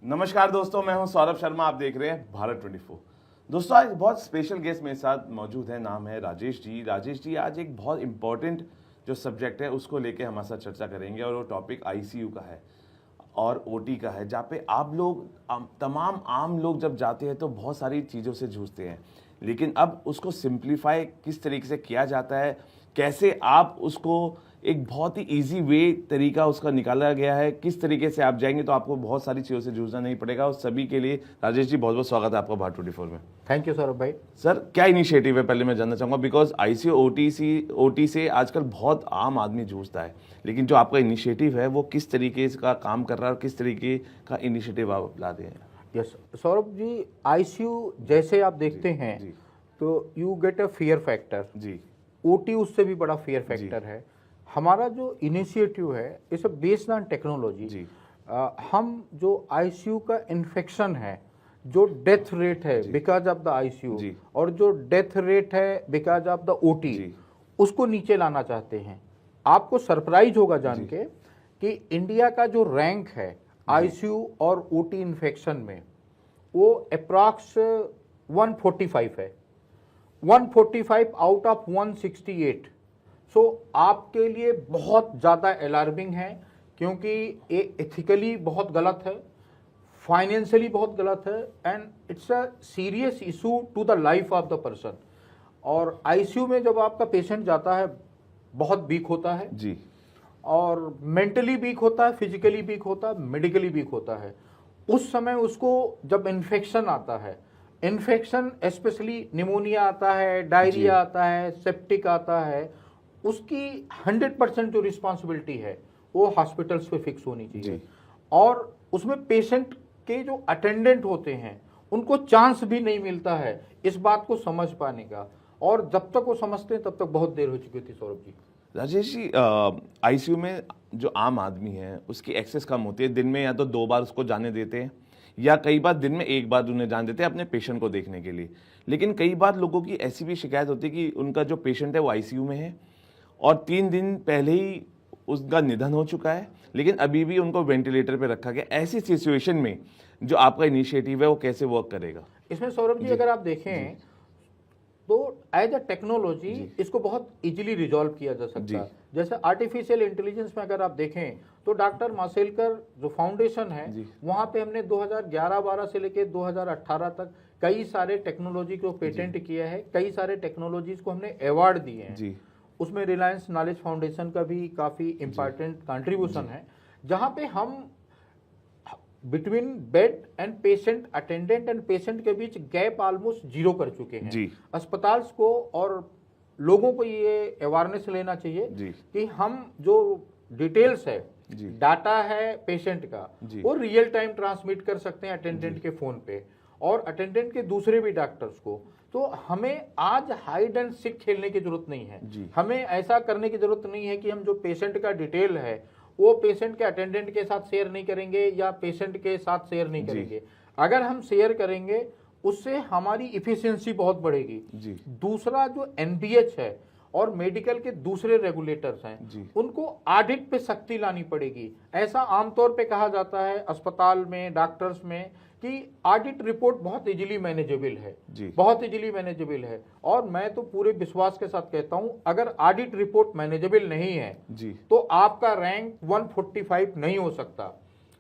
नमस्कार दोस्तों, मैं हूं सौरभ शर्मा। आप देख रहे हैं भारत 24। दोस्तों, आज बहुत स्पेशल गेस्ट मेरे साथ मौजूद है। नाम है राजेश जी। राजेश जी आज एक बहुत इंपॉर्टेंट जो सब्जेक्ट है उसको लेके हमारे साथ चर्चा करेंगे और वो टॉपिक आईसीयू का है और ओटी का है, जहाँ पे आप लोग तमाम आम लोग जब जाते हैं तो बहुत सारी चीज़ों से जूझते हैं, लेकिन अब उसको सिंप्लीफाई किस तरीके से किया जाता है, कैसे आप उसको एक बहुत ही इजी वे तरीका उसका निकाला गया है, किस तरीके से आप जाएंगे तो आपको बहुत सारी चीज़ों से जूझना नहीं पड़ेगा। उस सभी के लिए राजेश जी बहुत बहुत स्वागत है आपका भारत 24 में। थैंक यू सौरभ भाई। सर, क्या इनिशिएटिव है पहले मैं जानना चाहूँगा, बिकॉज आईसीयू ओटी से आजकल बहुत आम आदमी जूझता है, लेकिन जो आपका इनिशिएटिव है वो किस तरीके का काम कर रहा है और किस तरीके का इनिशिएटिव आप लाते हैं? यस सौरभ जी, आईसीयू जैसे आप देखते हैं जी तो you get a fear factor. जी ओटी उससे भी बड़ा फियर फैक्टर है। हमारा जो इनिशिएटिव है इस बेस्ड ऑन टेक्नोलॉजी। जी हम जो आईसीयू का इन्फेक्शन है, जो डेथ रेट है बिकॉज ऑफ द आईसीयू जी। और जो डेथ रेट है बिकॉज ऑफ द ओटी, जी। उसको नीचे लाना चाहते हैं। आपको सरप्राइज होगा जान के कि इंडिया का जो रैंक है आईसीयू और ओटी इन्फेक्शन में, वो अप्रॉक्स 145 है। 145 आउट ऑफ 168। सो आपके लिए बहुत ज़्यादा अलार्मिंग है, क्योंकि ये एथिकली बहुत गलत है, फाइनेंशियली बहुत गलत है, and it's a serious issue to the life of the person. और आईसीयू में जब आपका पेशेंट जाता है, बहुत वीक होता है जी और मेंटली वीक होता है, फिजिकली वीक होता है, मेडिकली वीक होता है। उस समय उसको जब इन्फेक्शन आता है, इन्फेक्शन स्पेशली निमोनिया आता है, डायरिया आता है, सेप्टिक आता है, उसकी 100% जो रिस्पॉन्सिबिलिटी है वो हॉस्पिटल्स पे फिक्स होनी चाहिए। और उसमें पेशेंट के जो अटेंडेंट होते हैं उनको चांस भी नहीं मिलता है इस बात को समझ पाने का, और जब तक वो समझते हैं तब तक बहुत देर हो चुकी थी सौरभ जी। राजेश जी, आईसीयू में जो आम आदमी है उसकी एक्सेस कम होती है। दिन में या तो 2 बार उसको जाने देते हैं या कई बार दिन में 1 बार उन्हें जाने देते हैं अपने पेशेंट को देखने के लिए। लेकिन कई बार लोगों की ऐसी भी शिकायत होती है कि उनका जो पेशेंट है वो आईसीयू में है और 3 दिन पहले ही उसका निधन हो चुका है, लेकिन अभी भी उनको वेंटिलेटर पे रखा गया। ऐसी सिचुएशन में जो आपका इनिशिएटिव है वो कैसे वर्क करेगा? इसमें सौरभ जी अगर आप देखें तो एज अ टेक्नोलॉजी इसको बहुत इजीली रिजॉल्व किया जा सकता है। जैसे आर्टिफिशियल इंटेलिजेंस में अगर आप देखें तो डॉक्टर मासेलकर जो फाउंडेशन है, वहां पे हमने 2011-12 से लेकर 2018 तक कई सारे टेक्नोलॉजी को पेटेंट किया है, कई सारे टेक्नोलॉजीज को हमने अवार्ड दिए हैं। उसमें रिलायंस नॉलेज फाउंडेशन का भी काफी इंपॉर्टेंट कंट्रीब्यूशन है, जहां पे हम between bed and patient, attendant and patient के बीच गैप ऑलमोस्ट जीरो कर चुके हैं। अस्पताल को और लोगों को ये अवेयरनेस लेना चाहिए कि हम जो डिटेल्स है, डाटा है पेशेंट का, वो रियल टाइम ट्रांसमिट कर सकते हैं अटेंडेंट के फोन पे और अटेंडेंट के दूसरे भी डॉक्टर्स को। तो हमें आज हाइड एंड सीक खेलने की जरूरत नहीं है। हमें ऐसा करने की जरूरत नहीं है कि हम जो पेशेंट का डिटेल है वो पेशेंट के अटेंडेंट के साथ शेयर नहीं करेंगे या पेशेंट के साथ शेयर नहीं करेंगे। अगर हम शेयर करेंगे उससे हमारी इफिशियंसी बहुत बढ़ेगी। दूसरा, जो एनबीएच है और मेडिकल के दूसरे रेगुलेटर्स हैं, उनको ऑडिट पे सख्ती लानी पड़ेगी। ऐसा आमतौर पे कहा जाता है अस्पताल में, डॉक्टर्स में, कि ऑडिट रिपोर्ट बहुत इजीली मैनेजेबल है, बहुत इजीली मैनेजेबल है। और मैं तो पूरे विश्वास के साथ कहता हूं, अगर ऑडिट रिपोर्ट मैनेजेबल नहीं है तो आपका रैंक 145 नहीं हो सकता।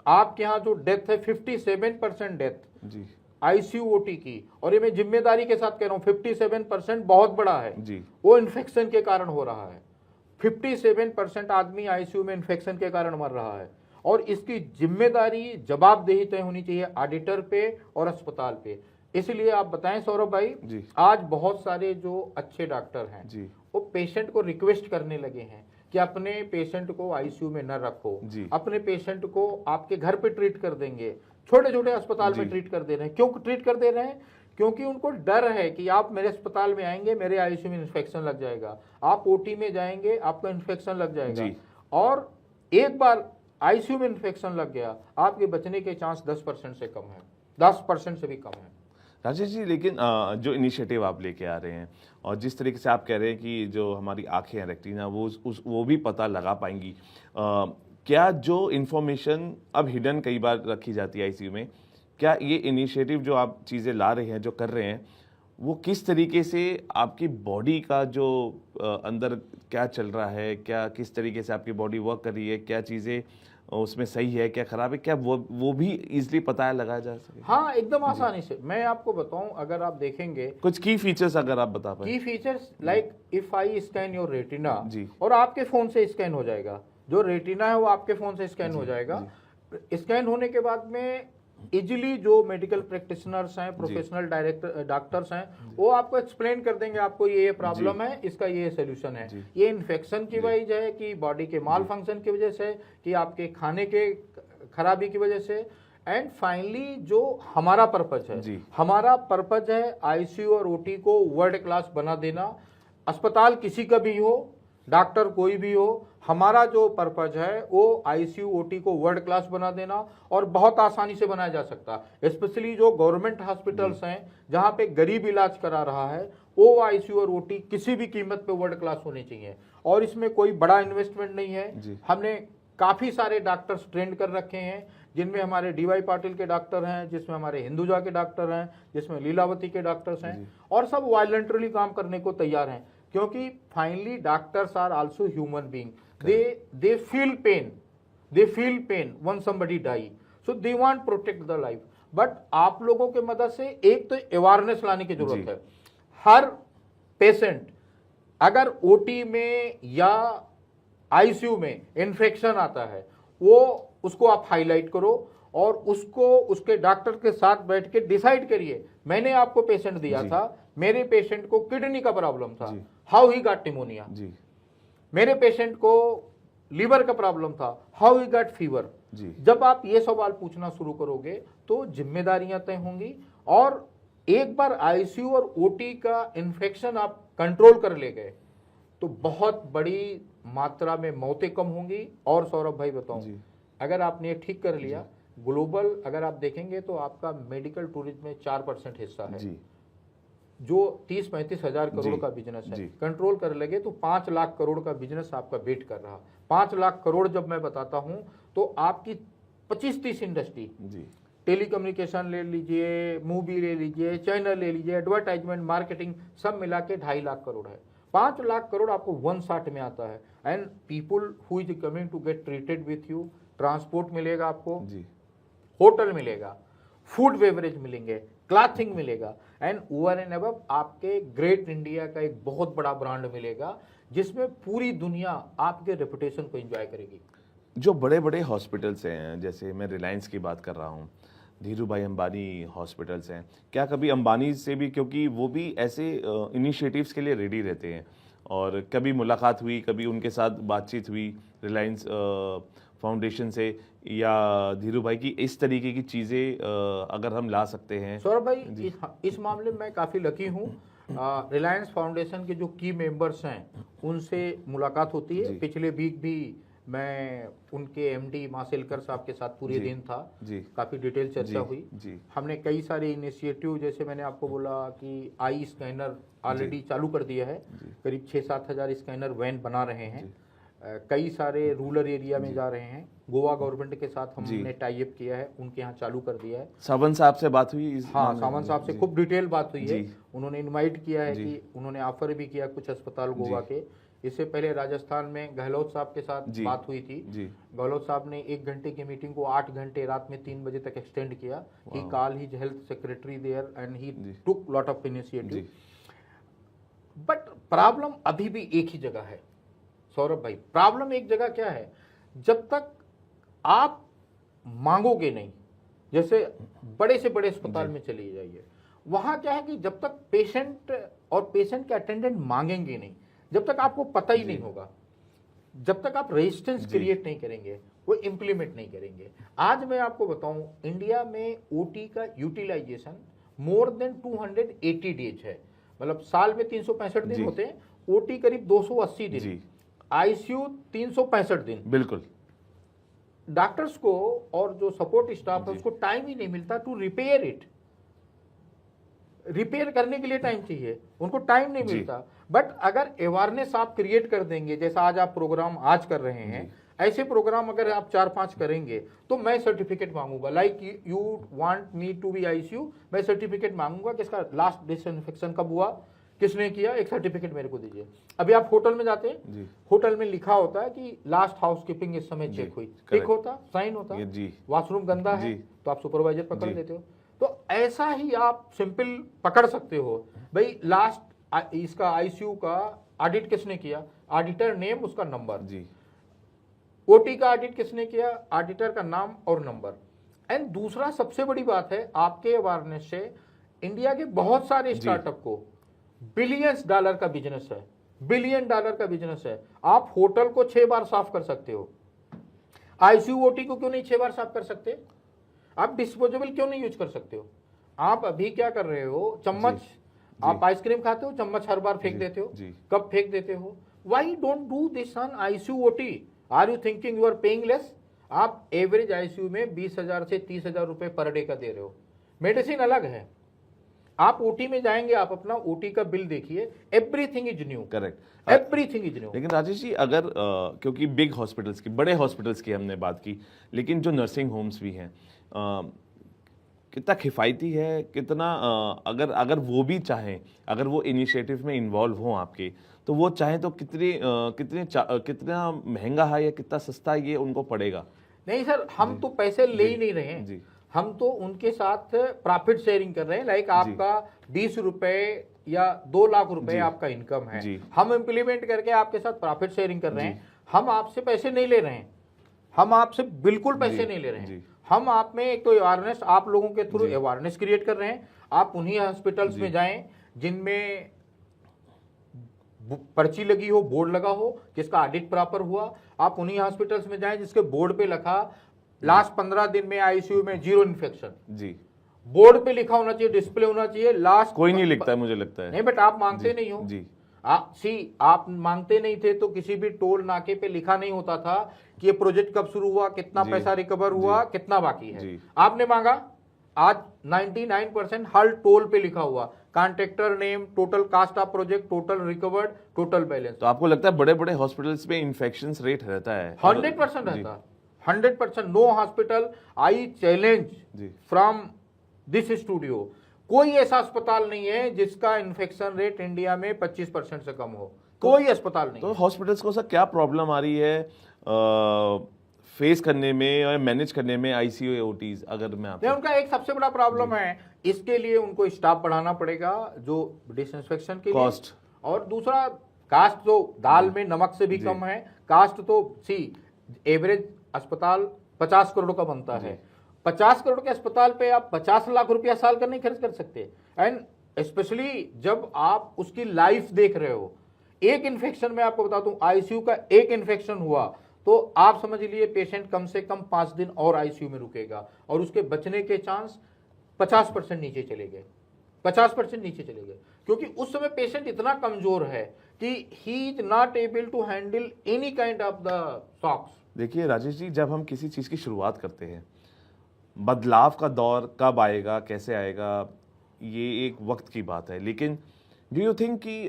आपके यहाँ जो डेथ है 57% डेथ आईसीयू ओटी की, और ये मैं जिम्मेदारी के साथ कह रहा हूं, 57% बहुत बड़ा है, वो इन्फेक्शन के कारण हो रहा है। 57% आदमी आईसीयू में इन्फेक्शन के कारण मर रहा है, और इसकी जिम्मेदारी, जवाबदेही तय होनी चाहिए ऑडिटर पे और अस्पताल पे। इसलिए आप बताएं सौरभ भाई, आज बहुत सारे जो अच्छे डॉक्टर हैं वो पेशेंट को रिक्वेस्ट करने लगे हैं कि अपने पेशेंट को आईसीयू में न रखो, अपने पेशेंट को आपके घर पे ट्रीट कर देंगे। छोटे छोटे अस्पताल में ट्रीट कर दे रहे हैं। क्यों ट्रीट कर दे रहे हैं? क्योंकि उनको डर है कि आप मेरे अस्पताल में आएंगे, मेरे आईसीयू में इन्फेक्शन लग जाएगा, आप ओटी में जाएंगे, आपको इन्फेक्शन लग जाएगा, और एक बार आईसीयू में इन्फेक्शन लग गया, आपके बचने के चांस 10% से कम है, 10% से भी कम है। राजेश जी, लेकिन जो इनिशिएटिव आप लेके आ रहे हैं और जिस तरीके से आप कह रहे हैं कि जो हमारी आंखें हैं रेटिना वो भी पता लगा पाएंगी क्या जो इन्फॉर्मेशन अब हिडन कई बार रखी जाती है आईसीयू में, क्या ये इनिशिएटिव जो आप चीज़ें ला रहे हैं, जो कर रहे हैं, वो किस तरीके से आपकी बॉडी का जो अंदर क्या चल रहा है, क्या किस तरीके से आपकी बॉडी वर्क कर रही है, क्या चीज़ें उसमें सही है, क्या खराब है, क्या वो भी इजीली पता लगाया जा सके? हाँ, एकदम आसानी से। मैं आपको बताऊं, अगर आप देखेंगे कुछ की फीचर्स अगर आप बता पाए। की features like if I scan your retina, जी। और आपके फोन से स्कैन हो जाएगा, जो रेटिना है वो आपके फोन से स्कैन हो जाएगा। स्कैन होने के बाद में इजीली जो मेडिकल प्रैक्टिशनर्स हैं, प्रोफेशनल डॉक्टर्स हैं, वो आपको एक्सप्लेन कर देंगे, आपको ये प्रॉब्लम है, इसका ये सोल्यूशन है। ये इन्फेक्शन की वजह है कि बॉडी के माल फंक्शन की वजह से, कि आपके खाने के खराबी की वजह से। एंड फाइनली जो हमारा पर्पज है, हमारा पर्पज है आईसीयू और ओटी को वर्ल्ड क्लास बना देना। अस्पताल किसी का भी हो, डॉक्टर कोई भी हो, हमारा जो पर्पज है वो आईसीयू ओटी को वर्ल्ड क्लास बना देना, और बहुत आसानी से बनाया जा सकता है। स्पेशली जो गवर्नमेंट हॉस्पिटल्स हैं, जहां पे गरीब इलाज करा रहा है, वो आईसीयू और ओटी किसी भी कीमत पे वर्ल्ड क्लास होने चाहिए। और इसमें कोई बड़ा इन्वेस्टमेंट नहीं है। हमने काफी सारे डॉक्टर्स ट्रेंड कर रखे हैं, जिनमें हमारे डीवाई पाटिल के डॉक्टर हैं, जिसमें हमारे हिंदुजा के डॉक्टर हैं, जिसमें लीलावती के डॉक्टर्स हैं, और सब वॉलंटरली काम करने को तैयार हैं, क्योंकि finally doctors are also human being. they feel pain when somebody die, so they want protect the life। But आप लोगों के मदद से एक तो अवेयरनेस लाने की जरूरत है। हर पेशेंट अगर ओटी में या आईसीयू में इन्फेक्शन आता है, वो उसको आप हाईलाइट करो, और उसको उसके डॉक्टर के साथ बैठ के डिसाइड करिए। मैंने आपको पेशेंट दिया था, मेरे पेशेंट को किडनी का प्रॉब्लम था, हाउ ही गॉट निमोनिया। मेरे पेशेंट को लीवर का प्रॉब्लम था, हाउ ही गॉट फीवर। जब आप ये सवाल पूछना शुरू करोगे तो जिम्मेदारियां तय होंगी, और एक बार आईसीयू और ओटी का इन्फेक्शन आप कंट्रोल कर ले गए तो बहुत बड़ी मात्रा में मौतें कम होंगी। और सौरभ भाई बताऊं, अगर आपने ये ठीक कर लिया, ग्लोबल अगर आप देखेंगे तो आपका मेडिकल टूरिज्म में 4% हिस्सा है, जो 30-35 हजार करोड़ का बिजनेस है। कंट्रोल कर लगे तो 5 लाख करोड़ का बिजनेस आपका वेट कर रहा। 5 लाख करोड़ जब मैं बताता हूं तो आपकी 25-30 इंडस्ट्री, टेलीकम्युनिकेशन ले लीजिए, मूवी ले लीजिए, चैनल ले लीजिए, एडवर्टाइजमेंट, मार्केटिंग, सब मिला के 2.5 लाख करोड़ है। 5 लाख करोड़ आपको 1 शॉट में आता है। And people who is coming to get treated with you, transport मिलेगा आपको, होटल मिलेगा, फूड बेवरेज मिलेंगे, क्लॉथिंग मिलेगा, एंड ओवर एंड अबव आपके ग्रेट इंडिया का एक बहुत बड़ा ब्रांड मिलेगा, जिसमें पूरी दुनिया आपके रेपुटेशन को एंजॉय करेगी। जो बड़े बड़े हॉस्पिटल्स हैं, जैसे मैं रिलायंस की बात कर रहा हूँ, धीरू भाई अंबानी हॉस्पिटल्स हैं, क्या कभी अंबानी से भी, क्योंकि वो भी ऐसे इनिशिएटिव्स के लिए रेडी रहते हैं, और कभी मुलाकात हुई, कभी उनके साथ बातचीत हुई रिलायंस फाउंडेशन से, या धीरू भाई की इस तरीके की चीज़ें अगर हम ला सकते हैं? सौरभ भाई, इस मामले में मैं काफ़ी लकी हूँ। रिलायंस फाउंडेशन के जो की मेंबर्स हैं उनसे मुलाकात होती है। पिछले वीक भी मैं उनके एमडी मासेलकर साहब के साथ पूरे दिन था, काफ़ी डिटेल चर्चा हुई। हमने कई सारे इनिशिएटिव, जैसे मैंने आपको बोला कि आई स्कैनर ऑलरेडी चालू कर दिया है, करीब 6-7 हज़ार स्कैनर वैन बना रहे हैं, कई सारे रूरल एरिया में जा रहे हैं। गोवा गवर्नमेंट के साथ हमने टाई अप किया है, उनके यहाँ चालू कर दिया है। सावंत साहब से बात हुई? हाँ, सावंत साहब से खूब डिटेल बात हुई है। उन्होंने इनवाइट किया है कि उन्होंने ऑफर भी किया कुछ अस्पताल गोवा के। इससे पहले राजस्थान में गहलोत साहब के साथ बात हुई थी। गहलोत साहब ने 1 घंटे की मीटिंग को 8 घंटे रात में 3 बजे तक एक्सटेंड किया। He call his health secretary there and he took lot of initiative. But problem अभी भी एक ही जगह है सौरभ भाई। प्रॉब्लम एक जगह क्या है, जब तक आप मांगोगे नहीं, जैसे बड़े से बड़े अस्पताल में चले जाइए, वहां क्या है कि जब तक पेशेंट और पेशेंट के अटेंडेंट मांगेंगे नहीं, जब तक आपको पता ही नहीं होगा, जब तक आप रेजिस्टेंस क्रिएट नहीं करेंगे, वो इंप्लीमेंट नहीं करेंगे। आज मैं आपको बताऊं, इंडिया में ओटी का यूटिलाइजेशन मोर देन 280 डेज है, मतलब साल में 365 दिन होते हैं, ओटी करीब 280 दिन, आईसीयू 365 दिन। बिल्कुल। डॉक्टर्स को और जो सपोर्ट स्टाफ है उसको टाइम ही नहीं मिलता टू रिपेयर इट। रिपेयर करने के लिए टाइम चाहिए, उनको टाइम नहीं मिलता। बट अगर अवेयरनेस आप क्रिएट कर देंगे, जैसा आज आप प्रोग्राम आज कर रहे हैं, ऐसे प्रोग्राम अगर आप 4-5 करेंगे तो मैं सर्टिफिकेट मांगूंगा, like you want me to be ICU, मैं सर्टिफिकेट मांगूंगा कि इसका लास्ट डिसइंफेक्शन कब हुआ, किसने किया, एक सर्टिफिकेट मेरे को दीजिए। अभी आप होटल में जाते हैं, होटल में लिखा होता है कि लास्ट हाउसकीपिंग इस समय चेक हुई, टिक होता, साइन होता, वॉशरूम गंदा है तो आप सुपरवाइजर पकड़ लेते हो। तो ऐसा ही आप सिंपल पकड़ सकते हो भाई, लास्ट इसका आईसीयू का ऑडिट किसने किया, ऑडिटर नेम, उसका नंबर, ओटी का ऑडिट किसने किया, ऑडिटर का नाम और नंबर। एंड दूसरा सबसे बड़ी बात है, आपके अवेयरनेस से इंडिया के बहुत सारे स्टार्टअप को बिलियंस डॉलर का बिजनेस है, बिलियन डॉलर का बिजनेस है। आप होटल को 6 बार साफ कर सकते हो, आईसीयू ओटी को क्यों नहीं 6 बार साफ कर सकते? आप डिस्पोजेबल क्यों नहीं यूज कर सकते हो? आप अभी क्या कर रहे हो, चम्मच, आप आइसक्रीम खाते हो, चम्मच हर बार फेंक देते हो, कप फेंक देते हो। Why don't do this on ICU OT? Are you thinking you are paying less? आप एवरेज आईसीयू में 20,000 से 30,000 रुपए पर डे का दे रहे हो, मेडिसिन अलग है। आप ओटी में जाएंगे, आप अपना ओटी का बिल देखिए, everything is new, correct, everything is new. लेकिन राजेश जी अगर क्योंकि बिग हॉस्पिटल्स की, बड़े हॉस्पिटल्स की हमने बात की, लेकिन जो नर्सिंग होम्स भी हैं, कितना किफ़ायती है, कितना अगर वो भी चाहें, अगर वो इनिशिएटिव में इन्वॉल्व हों आपके, तो वो चाहें तो कितना महंगा है या कितना सस्ता ये उनको पड़ेगा? नहीं सर, हम तो पैसे ले ही नहीं रहे हैं, हम तो उनके साथ प्रॉफिट शेयरिंग कर रहे हैं। लाइक आपका 20 रुपए या 2 लाख रुपए आपका इनकम है, हम इम्प्लीमेंट करके आपके साथ प्रॉफिट शेयरिंग कर रहे हैं। हम आपसे पैसे नहीं ले रहे हैं, हम आपसे बिल्कुल पैसे नहीं ले रहे हैं। हम आप में एक तो अवेयरनेस, आप लोगों के थ्रू अवेयरनेस क्रिएट कर रहे हैं। आप उन्हीं हॉस्पिटल्स में जाएं जिनमें पर्ची लगी हो, बोर्ड लगा हो, जिसका ऑडिट प्रॉपर हुआ। आप उन्हीं हॉस्पिटल्स में जाएं जिसके बोर्ड पे लिखा लास्ट 15 दिन में आईसीयू में 0 इन्फेक्शन, बोर्ड पे लिखा होना चाहिए, डिस्प्ले होना चाहिए। लास्ट कोई नहीं लिखता है, मुझे लगता है। नहीं, बट आप मांगते नहीं हो आप मांगते नहीं थे तो किसी भी टोल नाके पे लिखा नहीं होता था कि ये प्रोजेक्ट कब शुरू हुआ, कितना पैसा रिकवर हुआ, कितना बाकी है। आपने मांगा, आज 99% हर टोल पे लिखा हुआ, contractor name, total cast of project, total recovered, total balance. तो आपको लगता है बड़े बड़े हॉस्पिटल्स में इन्फेक्शन रेट रहता है? 100% रहता है, 100%। No hospital, I challenge from this studio, कोई ऐसा अस्पताल नहीं है जिसका इन्फेक्शन रेट इंडिया में 25% से कम हो, कोई अस्पताल नहीं। तो हॉस्पिटल्स को सर क्या प्रॉब्लम आ रही है फेस करने में और मैनेज करने में आईसीयू ओटीज? अगर मैं आपको, उनका एक सबसे बड़ा प्रॉब्लम है, इसके लिए उनको स्टाफ बढ़ाना पड़ेगा जो डिसइंफेक्शन के कॉस्ट, और दूसरा कास्ट तो दाल में नमक से भी कम है। कास्ट तो एवरेज अस्पताल 50 करोड़ का बनता है, 50 करोड़ के अस्पताल पे आप 50 लाख रुपया साल का नहीं खर्च कर सकते। एंड स्पेशली जब आप उसकी लाइफ देख रहे हो, एक इन्फेक्शन में आपको बता दूं, आईसीयू का एक इन्फेक्शन हुआ तो आप समझ लिए पेशेंट कम से कम 5 दिन और आईसीयू में रुकेगा, और उसके बचने के चांस 50% नीचे चले गए, 50% नीचे चले गए, क्योंकि उस समय पेशेंट इतना कमजोर है कि he is not able to handle any kind of the shocks. देखिए राजेश जी, जब हम किसी चीज की शुरुआत करते हैं, बदलाव का दौर कब आएगा, कैसे आएगा, ये एक वक्त की बात है, लेकिन डू यू थिंक कि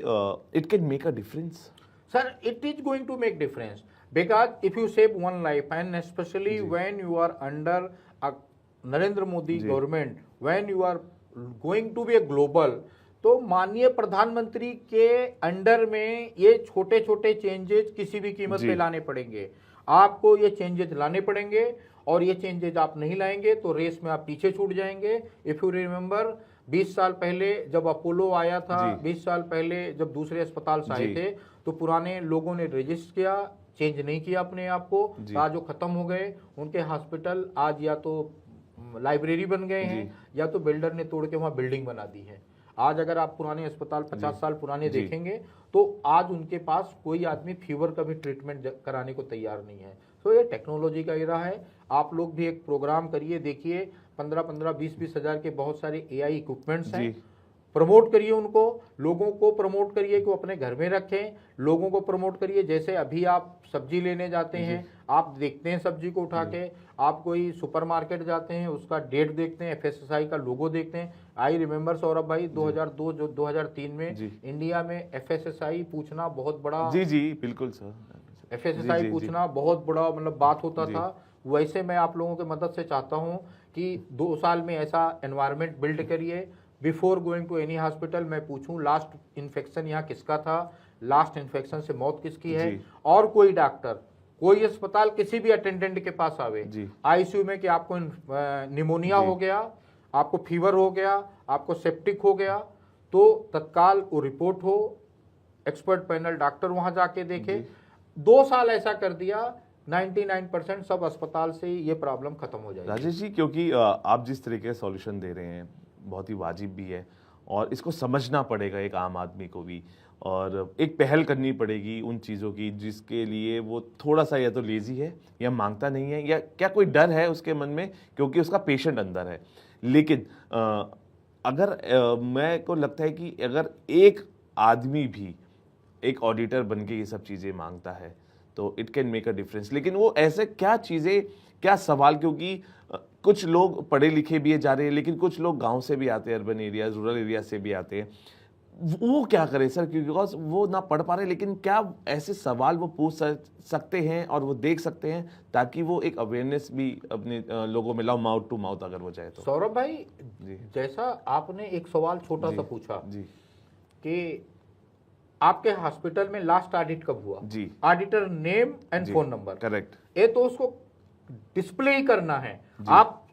it can make a difference? Sir, it is going to make difference, because if you save one life, and especially when you are under a Narendra Modi government, when you are going to be a global, तो माननीय प्रधानमंत्री के under में ये छोटे छोटे changes किसी भी कीमत पे लाने पड़ेंगे। आपको ये चेंजेस लाने पड़ेंगे, और ये चेंजेस आप नहीं लाएंगे तो रेस में आप पीछे छूट जाएंगे। इफ यू रिमेंबर, 20 साल पहले जब अपोलो आया था, 20 साल पहले जब दूसरे अस्पताल से आए थे, तो पुराने लोगों ने रजिस्ट किया, चेंज नहीं किया अपने आप को। आज जो खत्म हो गए उनके हॉस्पिटल, आज या तो लाइब्रेरी बन गए हैं, या तो बिल्डर ने तोड़ के वहां बिल्डिंग बना दी है। आज अगर आप पुराने अस्पताल 50 साल पुराने देखेंगे तो आज उनके पास कोई आदमी फीवर का भी ट्रीटमेंट कराने को तैयार नहीं है। तो ये टेक्नोलॉजी का एरा है। आप लोग भी एक प्रोग्राम करिए, देखिए 15-15, 20-20 हजार के बहुत सारे एआई इक्विपमेंट्स हैं, प्रमोट करिए उनको, लोगों को प्रमोट करिए कि वो अपने घर में रखें, लोगों को प्रमोट करिए। जैसे अभी आप सब्जी लेने जाते हैं, आप देखते हैं सब्जी को उठा के, आप कोई सुपरमार्केट जाते हैं, उसका डेट देखते हैं, एफएसएसआई का लोगो देखते हैं। आई रिमेंबर सौरभ भाई, 2002 2003 में इंडिया में एफएसएसआई पूछना बहुत बड़ा, जी बिल्कुल सर, FSSAI जी, पूछना बहुत बड़ा मतलब बात होता था। वैसे मैं आप लोगों की मदद से चाहता हूं कि 2 साल में ऐसा एनवायरनमेंट बिल्ड करिए, before going to any hospital मैं पूछूं लास्ट इन्फेक्शन यहाँ किसका था, लास्ट इन्फेक्शन से मौत किसकी है, और कोई डॉक्टर कोई अस्पताल किसी भी अटेंडेंट के पास आवे ICU में कि आपको निमोनिया हो गया, आपको फीवर हो गया, आपको सेप्टिक हो गया, तो तत्काल वो रिपोर्ट हो, एक्सपर्ट पैनल डॉक्टर वहां जाके देखे। 2 साल ऐसा कर दिया, 99% सब अस्पताल से ये प्रॉब्लम खत्म हो जाएगी। राजेश जी, क्योंकि आप जिस तरीके का सॉल्यूशन दे रहे हैं बहुत ही वाजिब भी है, और इसको समझना पड़ेगा एक आम आदमी को भी, और एक पहल करनी पड़ेगी उन चीज़ों की जिसके लिए वो थोड़ा सा या तो लेजी है या मांगता नहीं है, या क्या कोई डर है उसके मन में क्योंकि उसका पेशेंट अंदर है। लेकिन अगर मैं को लगता है कि अगर एक आदमी भी एक ऑडिटर बन के ये सब चीज़ें मांगता है तो it can make a difference. लेकिन वो ऐसे क्या चीज़ें, क्या सवाल, क्योंकि कुछ लोग पढ़े लिखे भी जा रहे हैं लेकिन कुछ लोग गांव से भी आते हैं, अर्बन एरिया, रूरल एरिया से भी आते हैं, वो क्या करें सर, बिकॉज वो ना पढ़ पा रहे, लेकिन क्या ऐसे सवाल वो पूछ सकते हैं और वो देख सकते हैं ताकि वो एक अवेयरनेस भी अपने लोगों में लाओ, माउथ टू माउथ अगर वो जाए तो। सौरभ भाई जैसा आपने एक सवाल छोटा सा पूछा जी कि आपके हॉस्पिटल में लास्ट ऑडिट कब हुआ, जी, auditor name and phone number, correct, ये तो उसको डिस्प्ले ही करना है। आप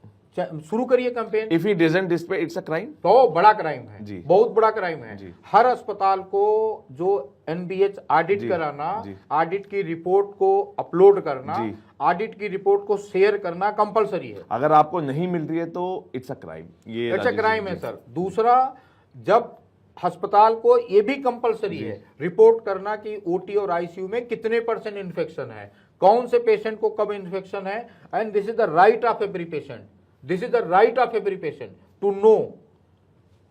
शुरू करिए campaign. If he doesn't display it's a crime, तो बड़ा क्राइम है जी, बहुत बड़ा क्राइम है। जी, हर अस्पताल को जो NBH ऑडिट कराना, ऑडिट की रिपोर्ट को अपलोड करना, ऑडिट की रिपोर्ट को शेयर करना कंपलसरी है। अगर आपको नहीं मिल रही है तो इट्स अ क्राइम, ये इट्स अ क्राइम है सर। दूसरा, जब अस्पताल को ये भी कंपलसरी है रिपोर्ट करना कि OT और ICU में कितने % इन्फेक्शन है, कौन से पेशेंट को कब इन्फेक्शन है, and this is the right of every patient, this is the right of every patient to know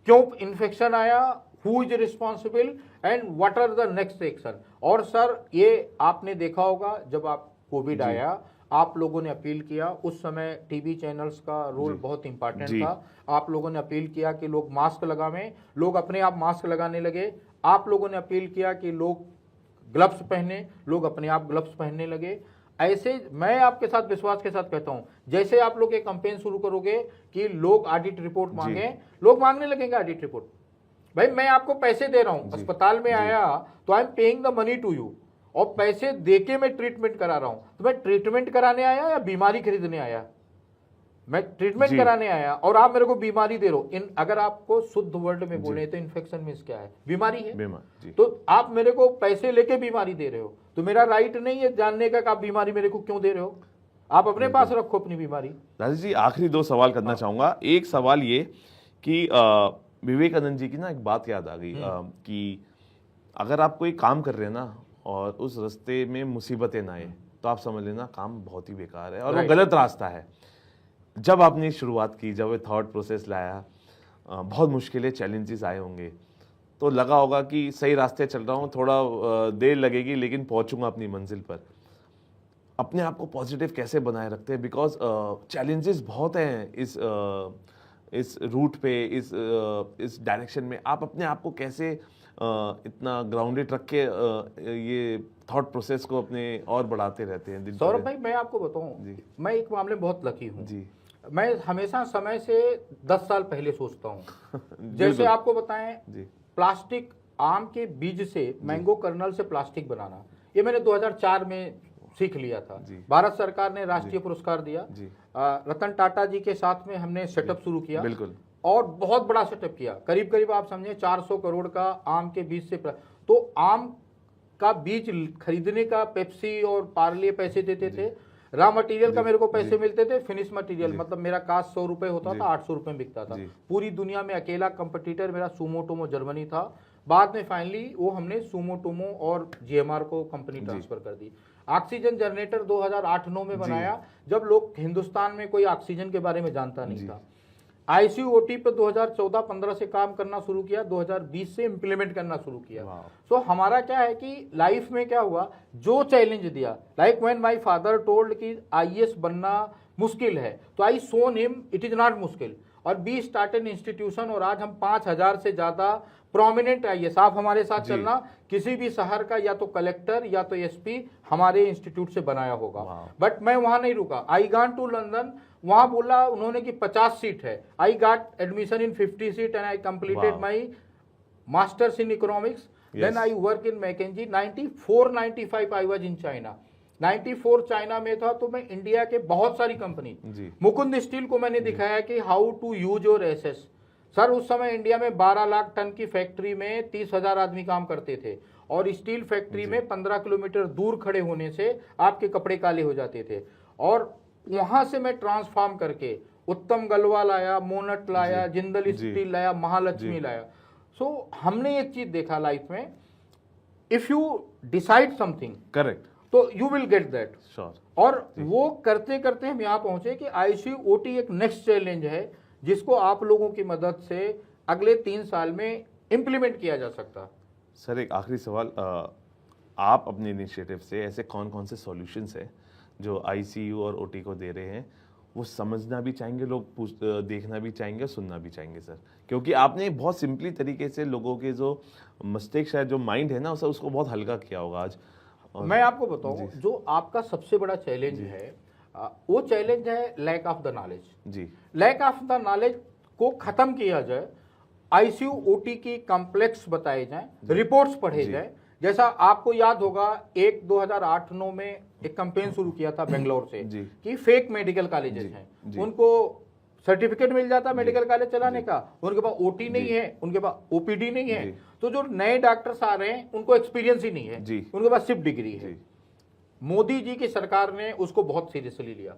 क्यों इन्फेक्शन आया, who is responsible and what are the next action. और सर ये आपने देखा होगा जब आप कोविड आया, आप लोगों ने अपील किया, उस समय टीवी चैनल्स का रोल बहुत इंपॉर्टेंट था। आप लोगों ने अपील किया कि लोग मास्क लगावें, लोग अपने आप मास्क लगाने लगे। आप लोगों ने अपील किया कि लोग ग्लव्स पहने, लोग अपने आप ग्लव्स पहनने लगे। ऐसे मैं आपके साथ विश्वास के साथ कहता हूं, जैसे आप लोग एक कैंपेन शुरू करोगे कि लोग ऑडिट रिपोर्ट मांगे, लोग मांगने लगेंगे ऑडिट रिपोर्ट। भाई मैं आपको पैसे दे रहा हूं, अस्पताल में आया तो I am paying the money to you, और पैसे देके मैं ट्रीटमेंट करा रहा हूं। तो मैं ट्रीटमेंट कराने आया या बीमारी खरीदने आया? मैं ट्रीटमेंट कराने आया और आप मेरे को बीमारी दे रहे हो। इन अगर आपको शुद्ध वर्ड में बोले तो इन्फेक्शन मींस क्या है? बीमारी है। तो आप मेरे को पैसे लेके बीमारी दे रहे हो, तो मेरा राइट नहीं है जानने का कि आप बीमारी मेरे को क्यों दे रहे हो। आप अपने पास रखो अपनी बीमारी। राजेश जी, आखिरी 2 सवाल करना चाहूंगा। एक सवाल ये कि विवेकानंद जी की ना एक बात याद आ गई कि अगर आप कोई काम कर रहे हैं ना और उस रास्ते में मुसीबतें ना आए तो आप समझ लेना काम बहुत ही बेकार है और वो गलत रास्ता है। जब आपने शुरुआत की, जब थॉट प्रोसेस लाया, बहुत मुश्किलें, चैलेंजेस आए होंगे, तो लगा होगा कि सही रास्ते चल रहा हूँ, थोड़ा देर लगेगी लेकिन पहुँचूंगा अपनी मंजिल पर। अपने आप को पॉजिटिव कैसे बनाए रखते हैं, बिकॉज चैलेंजेस बहुत हैं इस रूट पे, इस डायरेक्शन में। आप अपने आप को कैसे इतना ग्राउंडेड रख के ये थॉट प्रोसेस को अपने और बढ़ाते रहते हैं? सौरभ भाई मैं आपको बताऊं, मैं एक मामले में बहुत लकी हूं जी। मैं हमेशा समय से 10 साल पहले सोचता हूं। जैसे आपको बताएं, प्लास्टिक, आम के बीज से, मैंगो कर्नल से प्लास्टिक बनाना, ये मैंने 2004 में सीख लिया था। भारत सरकार ने राष्ट्रीय पुरस्कार दिया। रतन टाटा जी के साथ में हमने सेटअप शुरू किया, बिल्कुल, और बहुत बड़ा सेटअप किया। करीब करीब आप समझे 400 करोड़ का आम के बीज से। तो आम का बीज खरीदने का पेप्सी और पार्ले पैसे देते थे, रॉ मटेरियल का मेरे को पैसे मिलते थे, फिनिश मटेरियल मतलब मेरा कास्ट 100 रुपए होता था, 800 रुपए में बिकता था। पूरी दुनिया में अकेला कंपटीटर मेरा सुमोटोमो जर्मनी था। बाद में फाइनली वो हमने सुमोटोमो और GMR को कंपनी ट्रांसफर कर दी। ऑक्सीजन जनरेटर 2008-9 में बनाया, जब लोग हिंदुस्तान में कोई ऑक्सीजन के बारे में जानता नहीं था। ICU OT पे 2014-15 से काम करना शुरू किया, 2020 से इम्प्लीमेंट करना शुरू किया। सो हमारा क्या है कि लाइफ में क्या हुआ, जो चैलेंज दिया, like when my father told कि IAS बनना मुश्किल है, तो आई सोन हिम इट इज नॉट मुश्किल। और बी स्टार्टेड इंस्टीट्यूशन, और आज हम 5,000 से ज्यादा प्रोमिनेंट आईएएस, आप हमारे साथ चलना, किसी भी शहर का या तो कलेक्टर या तो एसपी हमारे इंस्टीट्यूट से बनाया होगा। बट मैं वहां नहीं रुका, आई गॉन टू लंदन, वहां बोला उन्होंने कि 50 सीट है, I got admission in 50 seat and I completed my masters in economics. Then I work in McKinsey. 94-95 I was in China. 94 China में था, तो मैं इंडिया के बहुत सारी कंपनी, मुकुंद स्टील को मैंने दिखाया कि हाउ टू यूज योर एसेस। सर उस समय इंडिया में 12 लाख टन की फैक्ट्री में 30,000 आदमी काम करते थे, और स्टील फैक्ट्री में 15 किलोमीटर दूर खड़े होने से आपके कपड़े काले हो जाते थे। और वहां से मैं ट्रांसफॉर्म करके उत्तम गलवा लाया, मोनट लाया, जिंदल स्टील लाया, महालक्ष्मी लाया। सो हमने एक चीज देखा लाइफ में, if you decide something correct तो you will get that. Sure. और वो करते करते हम यहाँ पहुंचे कि आईसीओटी एक नेक्स्ट चैलेंज है, जिसको आप लोगों की मदद से अगले 3 साल में इंप्लीमेंट किया जा सकता। सर एक आखिरी सवाल, आप अपने इनिशिएटिव से ऐसे कौन कौन से सॉल्यूशंस है जो आईसीयू और ओटी को दे रहे हैं, वो समझना भी चाहेंगे लोग, देखना भी चाहेंगे, सुनना भी चाहेंगे सर, क्योंकि आपने बहुत सिंपली तरीके से लोगों के जो मस्तिष्क है, जो माइंड है ना, उसको बहुत हल्का किया होगा आज। मैं आपको बताऊं, जो आपका सबसे बड़ा चैलेंज है, वो चैलेंज है लैक ऑफ द नॉलेज। जी, लैक ऑफ द नॉलेज को खत्म किया जाए, आईसीयू ओटी की कॉम्प्लेक्स बताए जाएं, रिपोर्ट्स पढ़े जाए। जैसा आपको याद होगा, 2008-9 में एक कैंपेन शुरू किया था बेंगलोर से कि फेक मेडिकल कॉलेजेस हैं, उनको सर्टिफिकेट मिल जाता मेडिकल कॉलेज चलाने का, उनके पास ओटी नहीं है, उनके पास ओपीडी नहीं है, तो जो नए डॉक्टर्स आ रहे हैं उनको एक्सपीरियंस ही नहीं है, उनके पास सिर्फ डिग्री है। मोदी जी की सरकार ने उसको बहुत सीरियसली लिया,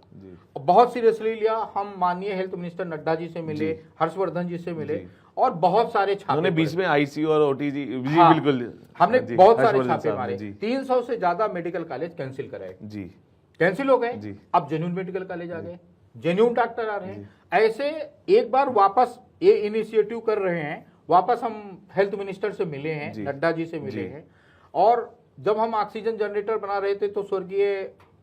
बहुत सीरियसली लिया। हम माननीय हेल्थ मिनिस्टर नड्डा जी से मिले, हर्षवर्धन जी से मिले, और बहुत सारे छापे बीच में आईसीयू और ओटी जी, बिल्कुल हमने बहुत सारे छापे मारे। 300 से ज्यादा मेडिकल कॉलेज कैंसिल कराए, कैंसिल हो गए। अब जेन्युइन मेडिकल कॉलेज आ गए, जेन्युइन डॉक्टर आ रहे हैं। ऐसे एक बार वापस ये इनिशिएटिव कर रहे हैं, वापस हम हेल्थ मिनिस्टर से मिले हैं, नड्डा जी से मिले हैं। और जब हम ऑक्सीजन जनरेटर बना रहे थे तो स्वर्गीय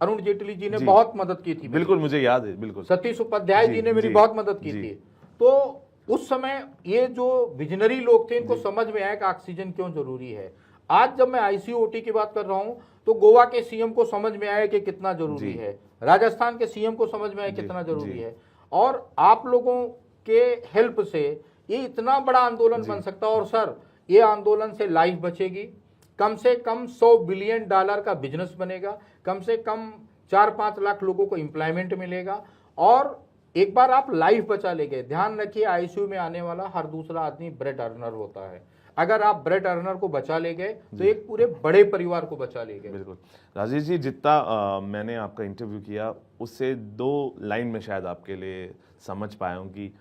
अरुण जेटली जी ने बहुत मदद की थी, बिल्कुल मुझे याद है, बिल्कुल सतीश उपाध्याय जी ने मेरी बहुत मदद की थी। तो उस समय ये जो विजनरी लोग थे, इनको समझ में आया कि ऑक्सीजन क्यों जरूरी है। आज जब मैं आईसीओटी की बात कर रहा हूं, तो गोवा के सीएम को समझ में आया कि कितना जरूरी है, राजस्थान के सीएम को समझ में आया कितना जरूरी है, और आप लोगों के हेल्प से ये इतना बड़ा आंदोलन बन सकता है। और सर, ये आंदोलन से लाइफ बचेगी, कम से कम $100 बिलियन का बिजनेस बनेगा, कम से कम 4-5 लाख लोगों को एम्प्लॉयमेंट मिलेगा, और एक बार आप लाइफ बचा ले गए। ध्यान रखिए, आईसीयू में आने वाला हर दूसरा आदमी ब्रेड अर्नर होता है। अगर आप ब्रेड अर्नर को बचा ले गए तो एक पूरे बड़े परिवार को बचा ले गए। बिल्कुल राजेश जी, जितना मैंने आपका इंटरव्यू किया, उससे 2 लाइन में शायद आपके लिए समझ पाया हूँ कि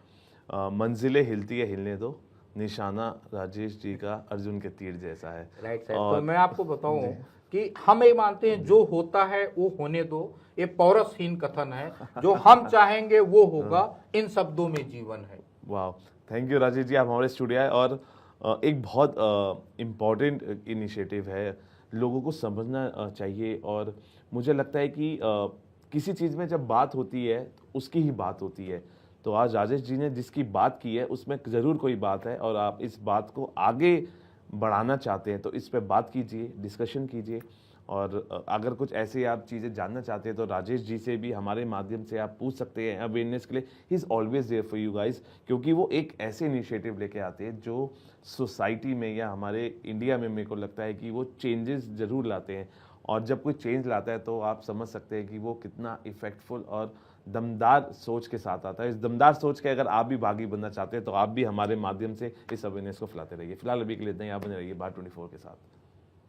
मंजिलें हिलती है हिलने दो, निशाना राजेश जी का अर्जुन के तीर जैसा है। Right side. तो मैं आपको बताऊं कि हम ये मानते हैं जो होता है वो होने दो, ये पौरसहीन कथन है, जो हम चाहेंगे वो होगा, इन शब्दों में जीवन है। वाह, थैंक यू राजेश जी, आप हमारे स्टूडियो आए। और एक बहुत इम्पॉर्टेंट इनिशिएटिव है, लोगों को समझना चाहिए। और मुझे लगता है कि किसी चीज़ में जब बात होती है तो उसकी ही बात होती है। तो आज राजेश जी ने जिसकी बात की है उसमें ज़रूर कोई बात है, और आप इस बात को आगे बढ़ाना चाहते हैं तो इस पे बात कीजिए, डिस्कशन कीजिए। और अगर कुछ ऐसे आप चीज़ें जानना चाहते हैं तो राजेश जी से भी हमारे माध्यम से आप पूछ सकते हैं अवेयरनेस के लिए। He is always there for you guys, क्योंकि वो एक ऐसे इनिशिएटिव लेके आते हैं जो सोसाइटी में या हमारे इंडिया में, मेरे को लगता है कि वो चेंजेस ज़रूर लाते हैं। और जब कोई चेंज लाता है तो आप समझ सकते हैं कि वो कितना इफेक्टफुल और दमदार सोच के साथ आता है। इस दमदार सोच के अगर आप भी भागी बनना चाहते हैं तो आप भी हमारे माध्यम से इस अवेयरनेस को फैलाते रहिए। फिलहाल अभी के लिए इतना ही, आप बने रहिए भारत 24 के साथ।